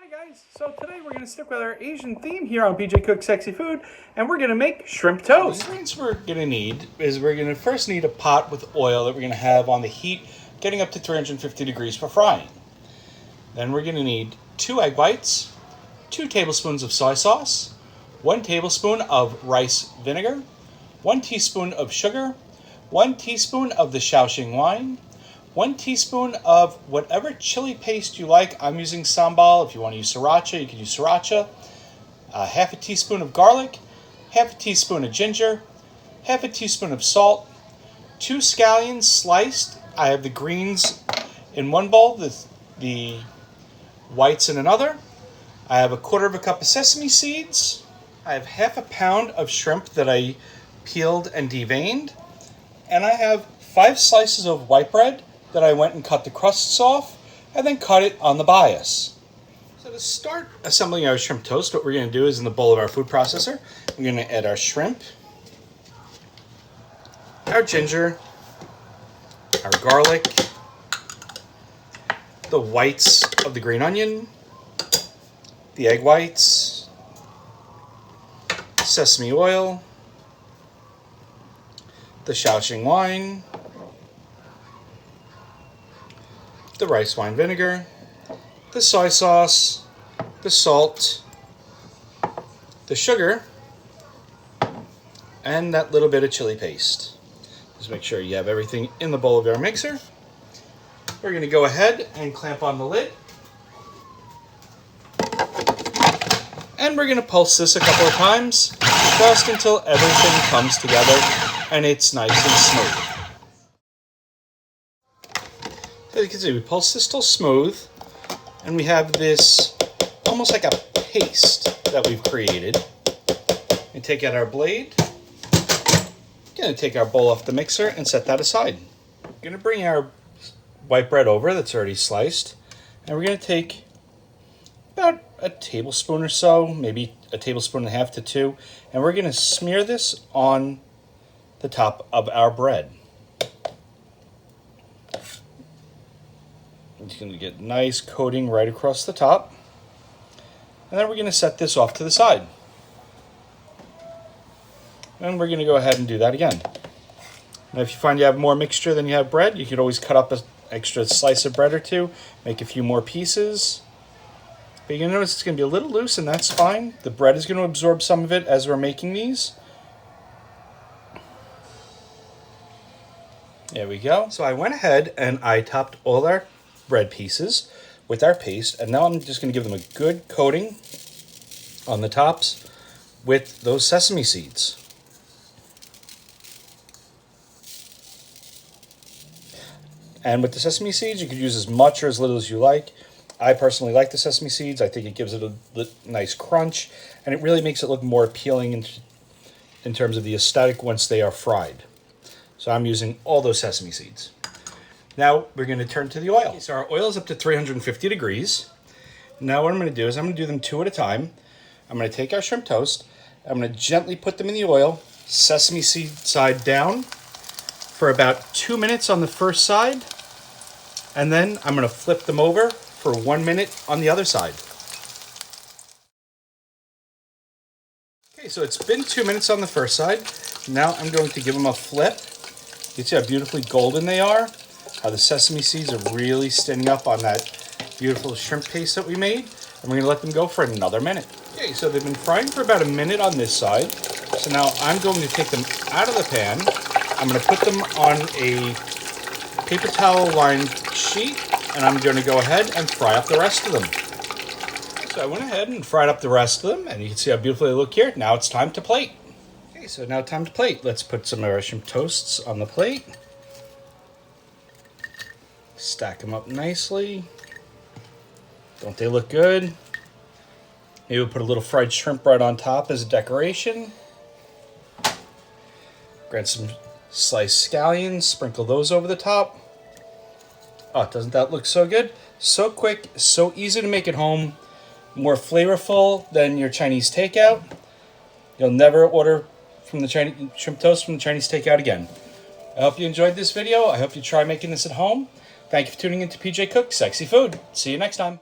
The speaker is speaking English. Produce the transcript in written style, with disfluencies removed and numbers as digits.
Hi guys, so today we're going to stick with our Asian theme here on PJ Cook Sexy Food, and we're going to make shrimp toast. The ingredients we're going to need is we're going to first need a pot with oil that we're going to have on the heat getting up to 350 degrees for frying. Then we're going to need 2 egg whites, 2 tablespoons of soy sauce, 1 tablespoon of rice vinegar, 1 teaspoon of sugar, 1 teaspoon of the Shaoxing wine, 1 teaspoon of whatever chili paste you like. I'm using sambal. If you want to use sriracha, you can use sriracha. Half a teaspoon of garlic, half a teaspoon of ginger, half a teaspoon of salt, 2 scallions sliced. I have the greens in one bowl, the whites in another. I have a 1/4 cup of sesame seeds. I have half a pound of shrimp that I peeled and deveined. And I have 5 slices of white bread that I went and cut the crusts off and then cut it on the bias. So to start assembling our shrimp toast, what we're going to do is in the bowl of our food processor, we're going to add our shrimp, our ginger, our garlic, the whites of the green onion, the egg whites, sesame oil, the Shaoxing wine, the rice wine vinegar, the soy sauce, the salt, the sugar, and that little bit of chili paste. Just make sure you have everything in the bowl of our mixer. We're going to go ahead and clamp on the lid. And we're going to pulse this a couple of times, just until everything comes together and it's nice and smooth. As you can see, we pulse this till smooth, and we have this almost like a paste that we've created. And take out our blade. Going to take our bowl off the mixer and set that aside. We're going to bring our white bread over that's already sliced, and we're going to take about a tablespoon or so, maybe a tablespoon and a half to 2, and we're going to smear this on the top of our bread. It's going to get nice coating right across the top. And then we're going to set this off to the side. And we're going to go ahead and do that again. Now if you find you have more mixture than you have bread, you could always cut up an extra slice of bread or 2, make a few more pieces. But you're going to notice it's going to be a little loose, and that's fine. The bread is going to absorb some of it as we're making these. There we go. So I went ahead and I topped all our bread pieces with our paste, and now I'm just going to give them a good coating on the tops with those sesame seeds. And with the sesame seeds, you could use as much or as little as you like. I personally like the sesame seeds. I think it gives it a nice crunch, and it really makes it look more appealing in terms of the aesthetic once they are fried. So I'm using all those sesame seeds. Now we're going to turn to the oil. Okay, so our oil is up to 350 degrees. Now what I'm going to do is I'm going to do them 2 at a time. I'm going to take our shrimp toast. I'm going to gently put them in the oil, sesame seed side down, for about 2 minutes on the first side. And then I'm going to flip them over for 1 minute on the other side. Okay, so it's been 2 minutes on the first side. Now I'm going to give them a flip. You see how beautifully golden they are? How the sesame seeds are really standing up on that beautiful shrimp paste that we made. And we're going to let them go for another minute. Okay, so they've been frying for about a minute on this side. So now I'm going to take them out of the pan. I'm going to put them on a paper towel lined sheet, and I'm going to go ahead and fry up the rest of them. So I went ahead and fried up the rest of them, and you can see how beautiful they look here. Now it's time to plate. Okay, so now time to plate. Let's put some of our shrimp toasts on the plate. Stack them up nicely. Don't they look good? Maybe we'll put a little fried shrimp right on top as a decoration. Grab some sliced scallions, sprinkle those over the top. Oh, doesn't that look so good? So quick, so easy to make at home. More flavorful than your Chinese takeout. You'll never order from the Chinese shrimp toast from the Chinese takeout again. I hope you enjoyed this video. I hope you try making this at home. Thank you for tuning in to PJ Cook Sexy Food. See you next time.